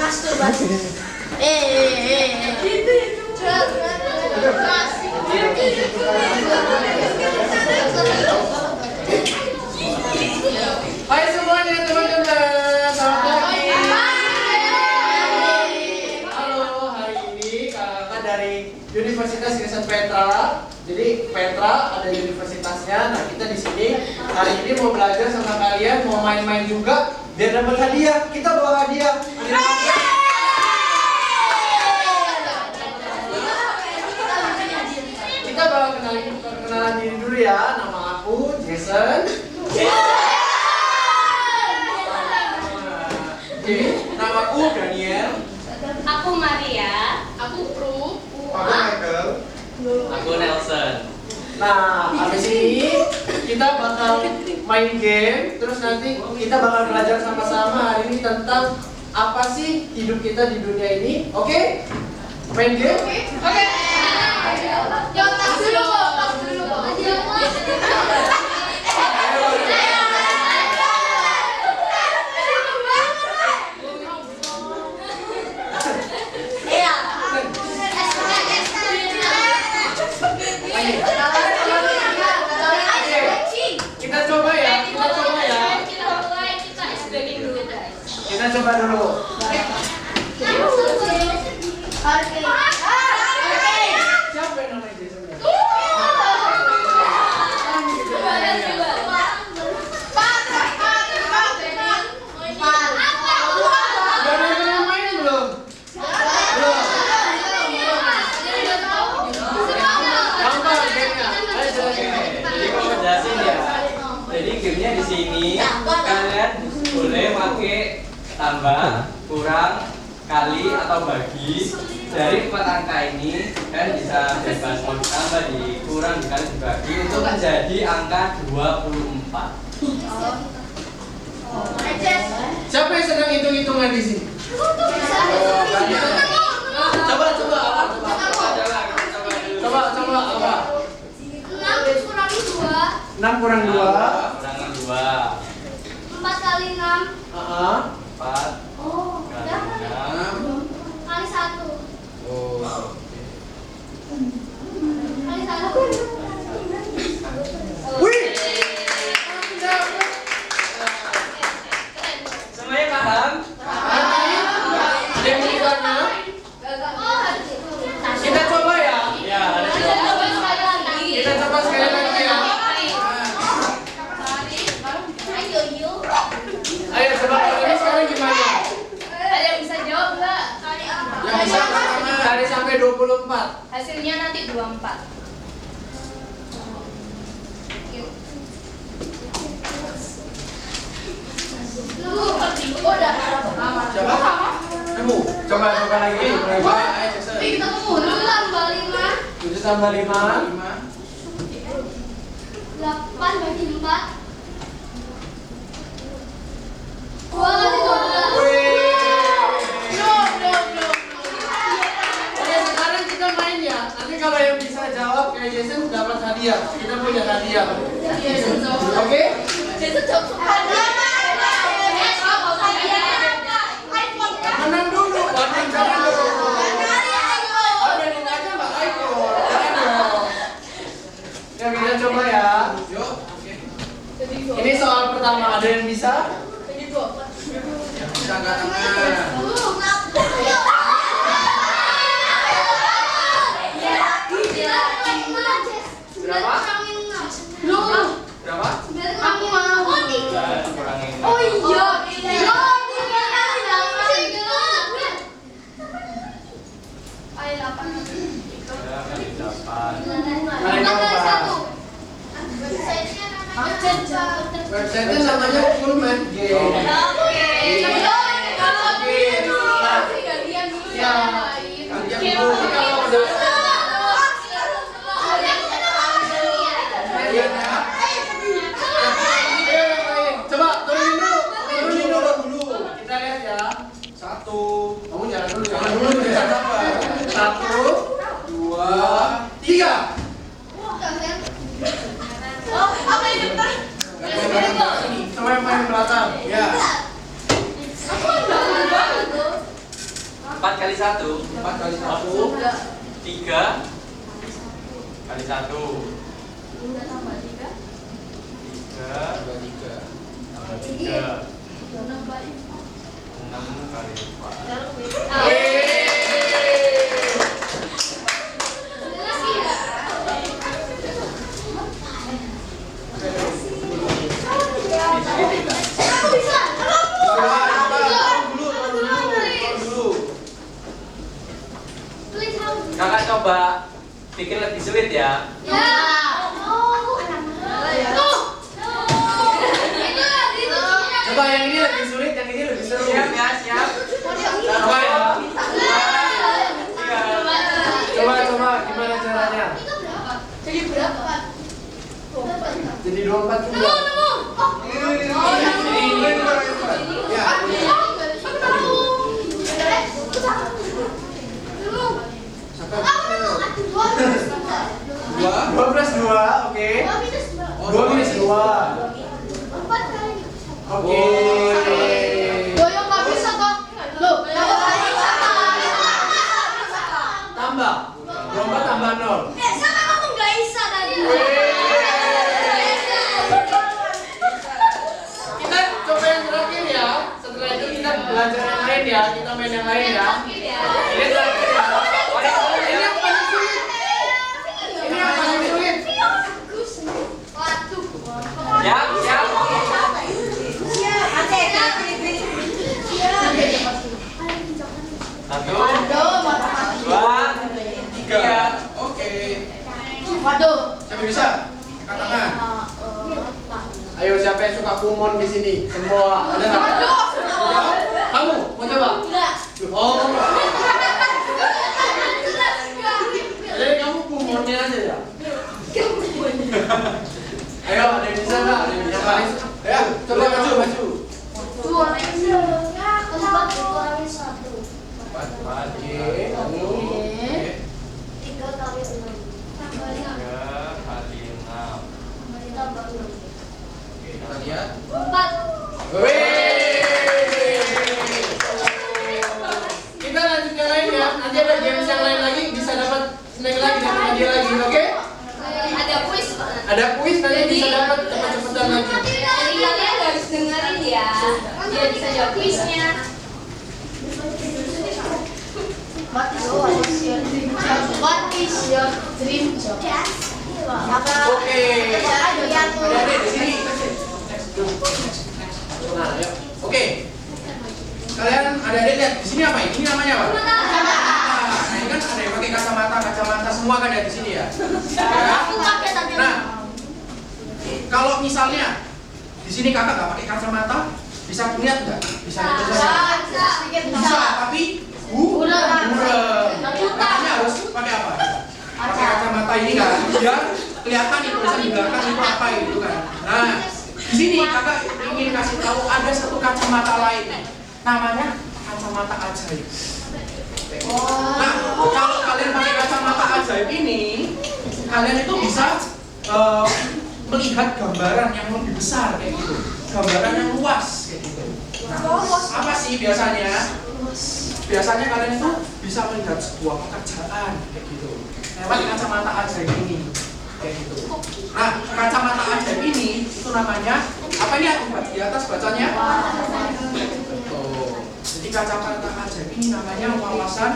Masturbasi. Hai semuanya teman-teman, selamat pagi. Halo, hari ini kakak dari Universitas Kristen Petra. Jadi Petra ada universitasnya. Nah kita di sini hari ini mau belajar sama kalian, mau main-main juga biar dapat hadiah. Kita bawa hadiah. Kita bawa kenalan diri dulu ya. Nama aku Jason. Namaku Daniel. Aku Maria. Aku Pru. Aku Michael. Aku Nelson. Nah, habis ini kita bakal main game, terus nanti kita bakal belajar sama-sama hari ini tentang apa sih hidup kita di dunia ini. Oke? Main game? Oke. Yang tas dulu, tas dulu. Kita coba ya, kita coba ya. Kita explaining dulu guys. Kita coba dulu. Siapa yang namanya Jason? Udah ada yang main belum? Belum. Gampang gamenya. Ayo jelasin. Jadi aku jelasin ya. Jadi gamenya di sini kalian boleh pakai tambah, kurang, kali atau bagi dari 4 angka ini kan bisa bebas mau ditambah, dikurang, dikali, dibagi untuk menjadi angka 24. Siapa yang sedang hitung-hitungan di sini? Coba apa? Coba apa? 6 kurang 2. Kurangan 2. 4 kali 6 Heeh. 4 kali 6. kali 1 Oh. kali 1. Wih. Semuanya paham? Ada yang mau ditanya? Kita coba ya. Ya, ada Kita coba sekali lagi ya. Ayo coba ini sekarang gimana? Ada yang bisa jawab nggak? Yang bisa cari sampai 24. Hasilnya nanti 24. Coba. Nemu. Coba lagi. Coba. Ayo Jason. 7 tambah 5 7 tambah 5. 8 bagi 4 2 kali 12. Wih. Oke, sekarang kita main ya. Nanti kalau yang bisa jawab kayak Jason dapat hadiah. Kita punya hadiah. Oke? Menang dulu. Waduh, jangan dulu. Ada yang aja Mbak Aiko. Jangan dong. Ya, kita coba ya. Ini soal pertama. Ada yang bisa? Bisa angkat tangan. Berapa? Berapa? Aku mau. kurangin. Oh iya. Ayo 8. Ya, kali 8. Kali berapa? Website-nya namanya Fullman Game. Ya. Kalian dulu kalau udah kalian ya. Coba turunin dulu. Kita lihat ya. 1. Kamu jangan dulu. Jangan dulu. 1, 2, 3. Sama yang paling belakang. Ya. kali 1. 4 kali 1. 3 kali 1. 3 tambah 3. 3 tambah 3. tambah 3. 6 kali 6 kali 4. Lagi ya? Aku bisa. Kakak coba bikin lebih sulit ya. Ya. Coba yang ini lebih sulit, yang ini lebih seru. Siap ya, siap. Coba ya. Coba gimana caranya? Jadi berapa? Jadi 24 juga. Ya. 2 plus 2, oke. 2 minus 2. Oke. Goyang nggak bisa kok. Loh, Tambah. 24 tambah 0. Kita coba yang terakhir ya. Setelah itu kita belajar yang lain ya. Kita main yang lain ya. Ini terakhir ya. Ini yang paling sulit. Ini yang paling sulit. Siap, siap. 1 2 3. Oke. waduh. Siapa bisa? Angkat tangan. Ayo siapa yang suka kumon di sini? Semua. Ada nggak? Kamu mau coba? Oh. Jadi kamu kumonnya aja ya? Ayo, ada yang bisa nggak? Ada yang bisa nggak? Ya, coba maju. 4 Oke. Kamu. Oke. 3 kali 6 tambah 3 6 kali 6. tambah 6 Oke, kita lihat. 4. Wih. Kita lanjut yang lain ya. Nanti ada games yang lain lagi bisa dapat snack lagi, dapat hadiah lagi, oke? Ada kuis Pak. Ada kuis nanti bisa dapat cepet-cepetan lagi. Jadi kalian harus dengerin ya. Dia bisa jawab kuisnya. What is your dream job? Oke. Adik-adik di sini. Nah, ayo. Oke. Kalian adik-adik lihat di sini apa ini? Ini namanya apa? Kacamata. Nah, ini kan ada yang pakai kacamata semua kan ya di sini ya. Nah, kalau misalnya di sini kakak nggak pakai kacamata, bisa lihat nggak? Bisa lihat bisa, tapi buram. Makanya harus pakai apa? Pakai kacamata ini kan, biar kelihatan nih tulisan di belakang itu apa itu kan. Nah, di sini kakak ingin kasih tahu ada satu kacamata lain, namanya kacamata ajaib. Nah, kalau kalian pakai kacamata ajaib ini, kalian itu bisa melihat gambaran yang lebih besar kayak gitu, gambaran yang luas kayak gitu. Nah, apa sih biasanya? Biasanya kalian itu bisa melihat sebuah pekerjaan kayak gitu lewat kacamata ajaib ini kayak gitu. Nah, kacamata ajaib ini itu namanya apa ini aku di atas bacanya? Betul. Jadi kacamata ajaib ini namanya wawasan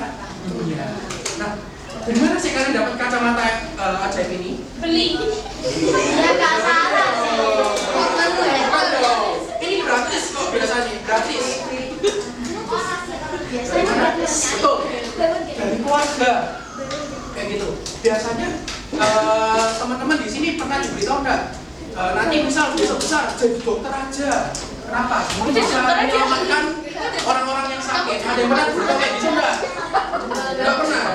dunia. Nah, dari mana sih kalian dapat kacamata ajaib ini? Beli. Ini gratis kok biasanya, gratis. Betul. Dari keluarga. Kayak gitu. Biasanya teman-teman di sini pernah diberitahu enggak? Nanti misal besar jadi dokter aja. Kenapa? Mungkin bisa menyelamatkan orang-orang yang sakit. Ada yang pernah beritahu kayak gitu enggak? Enggak pernah.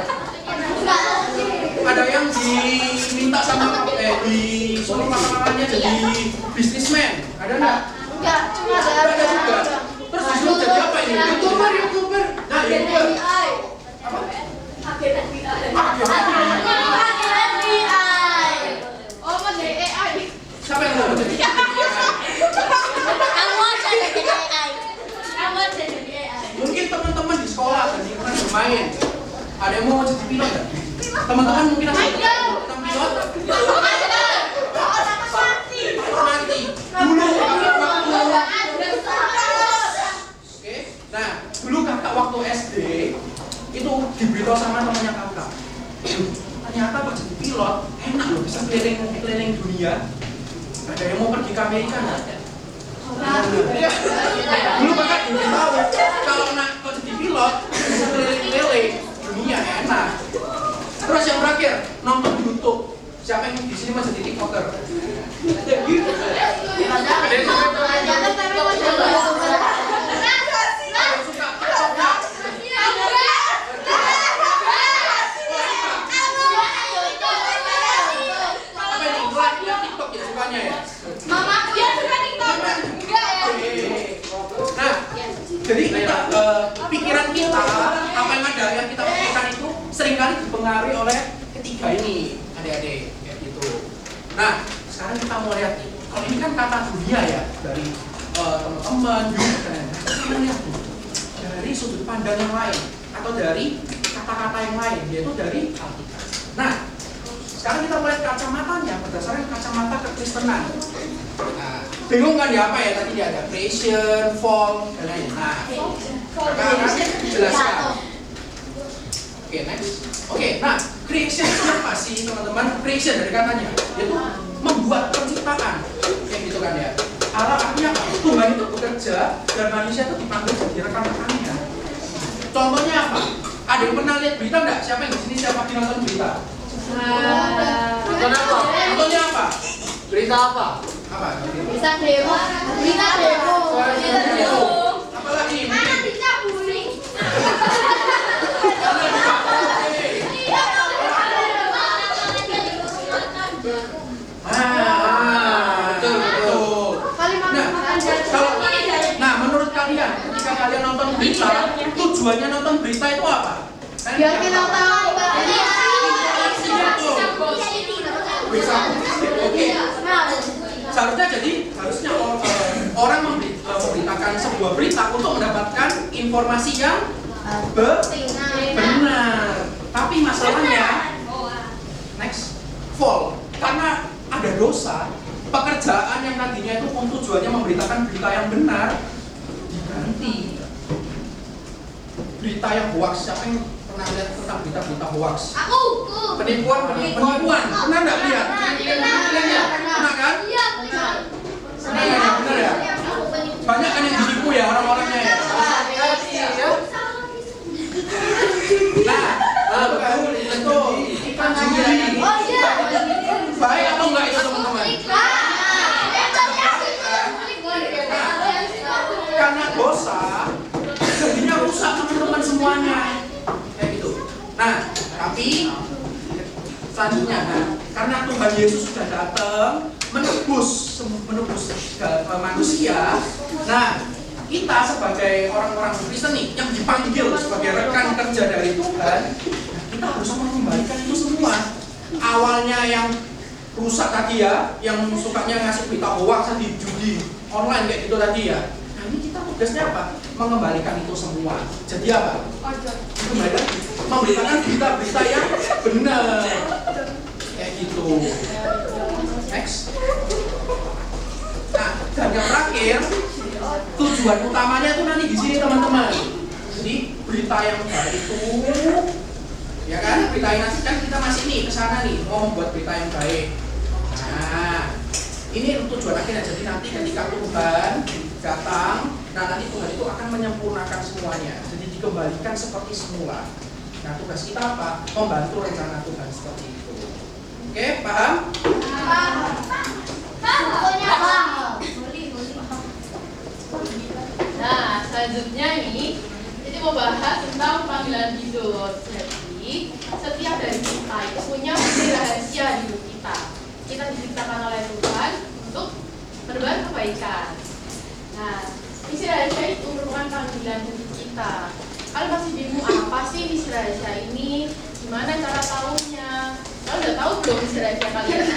Ada yang diminta sama disuruh pasangannya jadi bisnismen. Ada enggak? Enggak, cuma Ada juga. Terus disuruh jadi apa ini? YouTuber. Nah, YouTuber. Apa? Agen FBI. Oh, mau jadi AI. Siapa yang mau jadi? Kamu aja jadi AI. Kamu aja jadi AI. Mungkin teman-teman di sekolah tadi pernah bermain. Ada yang mau jadi pilot nggak? Teman-teman mungkin ada yang mau tentang pilot? Nanti dulu oke. Nah, dulu kakak waktu SD itu diberitahu sama temannya kakak. Ternyata kok jadi pilot enak loh, bisa keliling dunia. Ada yang mau pergi ke Amerika nggak? Dulu kakak diberitahu kalau kok jadi pilot bisa keliling dunia enak. Terus yang terakhir nonton YouTube. Siapa yang di sini mau jadi TikToker? Gitu. Jadi pikiran kita, apa yang ada yang kita pikirkan itu seringkali dipengaruhi oleh ketiga ini, adik-adik, kayak gitu. Nah, sekarang kita mau lihat nih. Kalau ini kan kata dunia ya dari teman-teman, juga. Kita lihat nih dari sudut pandang yang lain atau dari kata-kata yang lain, yaitu dari Alkitab. Nah, sekarang kita melihat kacamatanya berdasarkan kacamata kekristenan. Nah, bingung kan ya apa ya tadi dia ada creation, fall, dan lain. Nah, akan jelaskan. Oke, next. Oke, nah creation itu apa sih teman-teman? Creation dari katanya, yaitu membuat penciptaan, kayak gitu kan ya. Allah artinya apa? Tuhan itu bekerja dan manusia itu dipanggil jadi rekan-rekannya. Contohnya apa? Ada yang pernah lihat berita enggak? Siapa yang di sini siapa yang nonton berita? Nonton apa? Contohnya apa? Berita apa? Apa? Bisa demo. Bisa demo. Bisa demo. Apalagi? Nah, menurut kalian, ketika kalian nonton berita, tujuannya nonton berita itu apa? Biar kita tahu. Oke. Harusnya orang memberitakan sebuah berita untuk mendapatkan informasi yang benar. Tapi masalahnya, next, fall. Karena ada dosa, pekerjaan yang tadinya itu tujuannya memberitakan berita yang benar diganti. Berita yang hoax. Siapa yang pernah lihat tentang berita hoax? Aku. Penipuan. Pernah nggak lihat? Pernah kan? Iya. Benar ya? Banyak kan yang ditipu ya orang-orangnya ya? Nah, betul itu ikan juri. Baik atau enggak itu teman-teman? Karena dosa, jadinya rusak teman-teman semuanya. Kayak gitu. Nah, tapi selanjutnya, karena Tuhan Yesus sudah datang menebus manusia. Nah, kita sebagai orang-orang Kristen nih yang dipanggil sebagai rekan kerja dari Tuhan, kita harus mengembalikan itu semua. Awalnya yang rusak tadi ya, yang sukanya ngasih berita hoax tadi, judi online kayak gitu tadi ya. Nah, ini kita tugasnya apa? Mengembalikan itu semua. Jadi apa? Kembali memberitakan berita-berita yang benar. Kayak gitu. Next. Nah, dan yang terakhir, tujuan utamanya itu nanti di sini teman-teman. Jadi berita yang baik itu, ya kan? Berita yang nanti kan kita masih nih kesana nih mau membuat berita yang baik. Nah, ini tujuan akhirnya. Jadi nanti ketika Tuhan datang, nah nanti Tuhan itu akan menyempurnakan semuanya. Jadi dikembalikan seperti semula. Nah, tugas kita apa? Membantu rencana Tuhan seperti itu. Oke, paham? Nah, selanjutnya ini mau bahas tentang panggilan hidup. Jadi, setiap dari kita itu punya misi rahasia di hidup kita. Kita diciptakan oleh Tuhan untuk berbuat kebaikan. Nah, misi rahasia itu merupakan panggilan hidup kita. Kalian pasti bingung apa sih misi rahasia ini? Gimana cara tahunya? Kalian udah tahu belum misi rahasia kalian?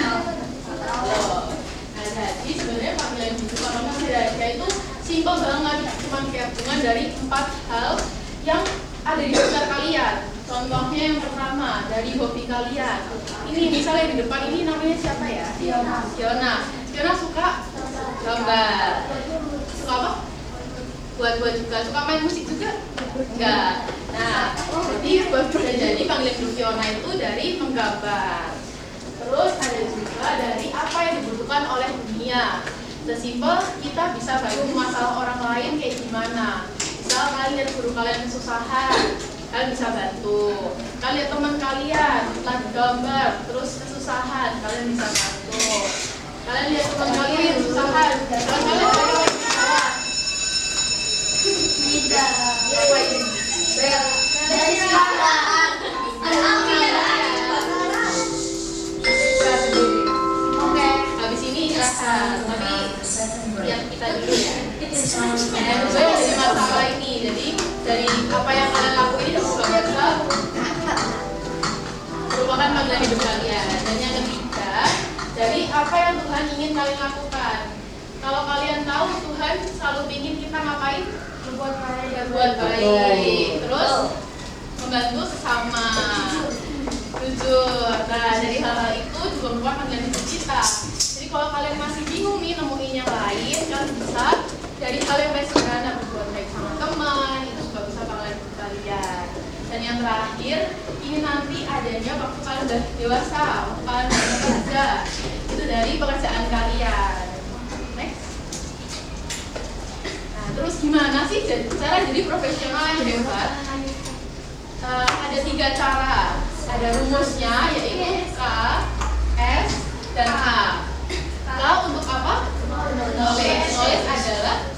Nah, jadi sebenarnya panggilan hidup atau misi rahasia itu simpel banget, cuma digabungan dari 4 hal yang ada di sekitar kalian. contohnya yang pertama dari hobi kalian. Ini misalnya di depan ini namanya siapa ya? Fiona. Fiona suka gambar. Suka apa? Buat juga. Suka main musik juga? Enggak. Nah, jadi panggilan hidup Fiona itu dari menggambar. Terus ada juga dari apa yang dibutuhkan oleh dunia. Sesimpel kita bisa bantu masalah orang lain kayak gimana. Misal kalian lihat guru kalian kesusahan, kalian bisa bantu. Kalian lihat teman kalian lagi gambar terus kesusahan, kalian bisa bantu. Kalian lihat teman kalian kesusahan, kalian apa ini? Oke, habis ini istirahat. Tapi lihat kita dulu ya. Sebenarnya jadi masalah ini. Jadi dari apa yang kalian lakuin itu juga bisa merupakan panggilan hidup kalian. Dan yang ketiga, dari apa yang Tuhan ingin kalian lakukan. Kalau kalian tahu Tuhan selalu ingin kita ngapain? Berbuat baik. Terus membantu sesama. Jujur. Nah, dari hal-hal itu juga merupakan panggilan hidup kita. Jadi kalau kalian masih bingung nih nemuin yang lain, kalian bisa dari hal yang baik sederhana, berbuat baik sama teman, itu juga bisa panggilan hidup kalian. Dan yang terakhir, ini nanti adanya waktu kalian udah dewasa, waktu kalian udah bekerja. Itu dari pekerjaan kalian. Next. Nah, terus gimana sih cara jadi profesional yang hebat? Ada 3 cara. Ada rumusnya yaitu K, S, dan H. K untuk apa? Knowledge. Knowledge adalah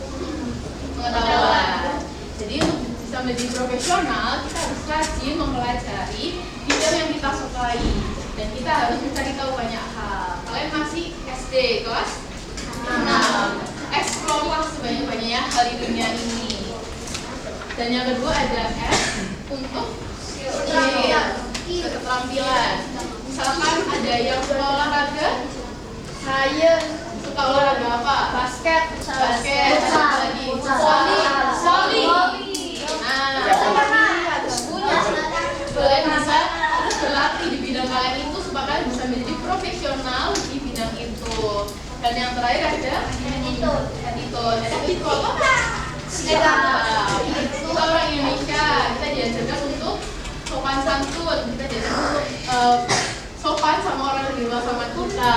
pengetahuan. Jadi untuk bisa menjadi profesional, kita harus rajin mempelajari bidang yang kita sukai. Dan kita harus mencari tahu banyak hal. Kalian masih SD kelas 6. Explore lah sebanyak-banyaknya hal di dunia ini. Dan yang kedua ada S untuk keterampilan. Misalkan ada yang suka olahraga, saya suka olahraga apa? Basket, ada lagi voli. Nah, kalian bisa terus berlatih di bidang kalian itu supaya kalian bisa menjadi profesional di bidang itu. Dan yang terakhir ada attitude apa? Kita orang Indonesia, kita diajarkan untuk sopan santun, kita diajarkan untuk sopan sama orang yang di luar sama kita.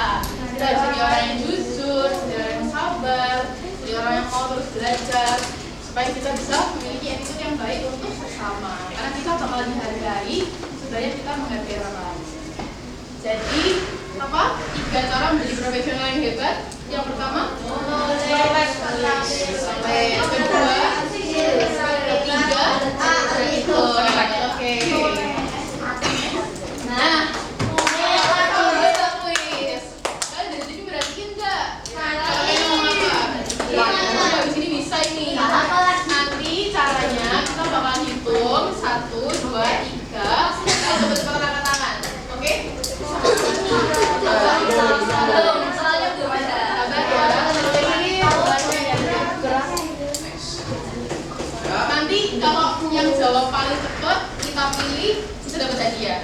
Kita harus jadi orang yang jujur, jadi orang yang sabar, jadi orang yang mau terus belajar supaya kita bisa memiliki attitude yang baik untuk sesama. Karena kita bakal dihargai, supaya kita menghargai orang lain. Jadi apa? 3 cara menjadi profesional yang hebat. Yang pertama, yang kedua, ketiga, itu. Oke. Nah, kuis. Kalian dari sini merhatiin nggak? Kalian mau apa? Habis ini bisa ini. Nanti caranya kita bakal hitung 1, 2, 3. Kalian coba-coba angkat tangan. Oke? Nanti kalau yang jawab paling cepat kita pilih bisa dapat hadiah.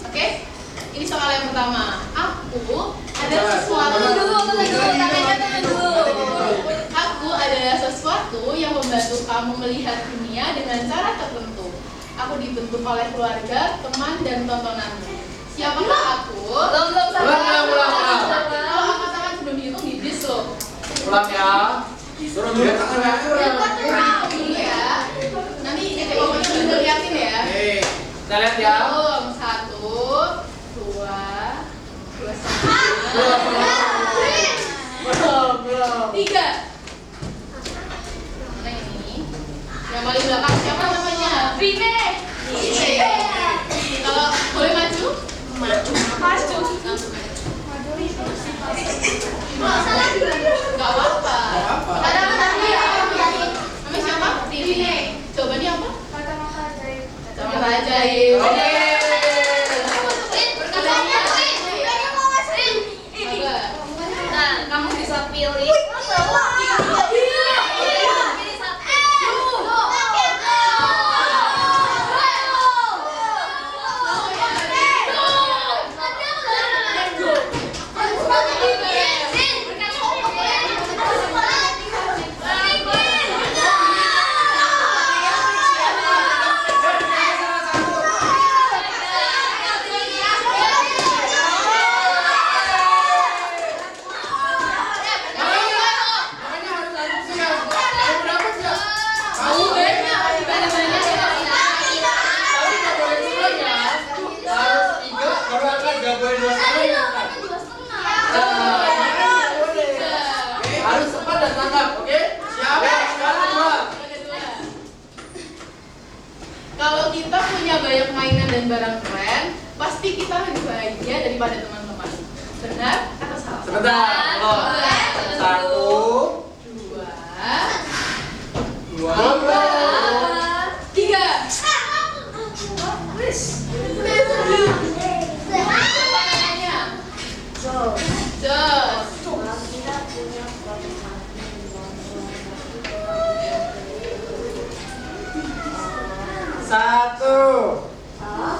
Oke? Ini soal yang pertama. Aku adalah sesuatu. Aku adalah sesuatu yang membantu kamu melihat dunia dengan cara tertentu. Aku dibentuk oleh keluarga, teman, dan tontonanmu. Siapakah aku? Ulang. Kalau angkat tangan sebelum dihitung di dis loh. Ulang ya. Turun dulu tangannya. Dulu ya. Nanti ngomongnya udah liatin ya. Kita lihat ya. 1, 2, 3. Mana ini? Yang paling belakang siapa namanya? Rine. Kalau boleh maju? Maju. Gak apa-apa. Namanya siapa? Rine. Jawabannya apa? Kacamata ajaib. Oke. Kamu bisa pilih. Kalau kita punya banyak mainan dan barang keren, pasti kita lebih bahagia daripada teman-teman. Benar atau salah? Sebentar. Oh. Satu, Dua, dua, tiga. Jos. satu. Salah?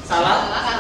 Salah